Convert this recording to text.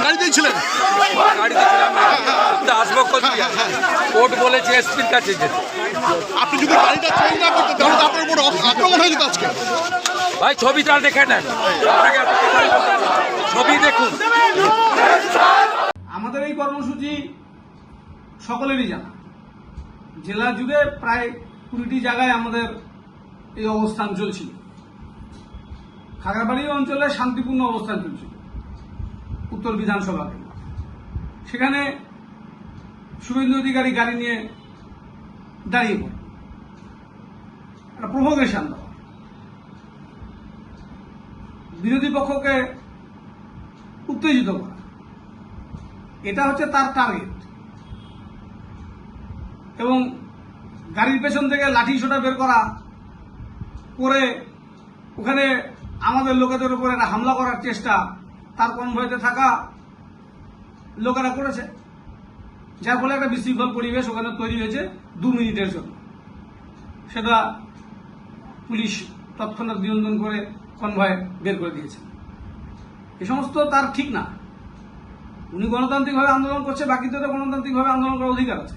গাড়িতেই ছিলেন? গাড়িতে ছিলাম না, আসবো কোর্ট বলেছে এসপির কাছে যেতে। আপনি যদি গাড়িটা চেঞ্জ না করতেন তাহলে তো আপনার উপর আক্রমণ হয়ে যেত আজকে। ভাই ছবিটা দেখে নেন, ছবি দেখুন। আমাদের এই কর্মসূচি সকলেরই জানা। জেলা জুড়ে প্রায় 20টি জায়গায় আমাদের এই অবস্থান চলছিল। খাগড়াবাড়ি অঞ্চলে শান্তিপূর্ণ অবস্থান চলছিল উত্তর বিধানসভা কেন্দ্র। সেখানে শুভেন্দু অধিকারী গাড়ি নিয়ে দাঁড়িয়ে পড়ে একটা প্রভোকেশন দেওয়া, বিরোধী পক্ষকে উত্তেজিত করা, এটা হচ্ছে তার টার্গেট। এবং গাড়ির পেছন থেকে লাঠি সোটা বের করা করে ওখানে আমাদের লোকেদের উপর একটা হামলা করার চেষ্টা তার কনভয়েতে থাকা লোকেরা করেছে, যার ফলে একটা বিশৃঙ্খল পরিবেশ ওখানে তৈরি হয়েছে 2 মিনিটের জন্য। সেটা পুলিশ তৎক্ষণাৎ নিয়ন্ত্রণ করে কনভয় বের করে দিয়েছে। এ সমস্ত তার ঠিক না। উনি গণতান্ত্রিকভাবে আন্দোলন করছে, বাকিদেরও গণতান্ত্রিকভাবে আন্দোলন করার অধিকার আছে।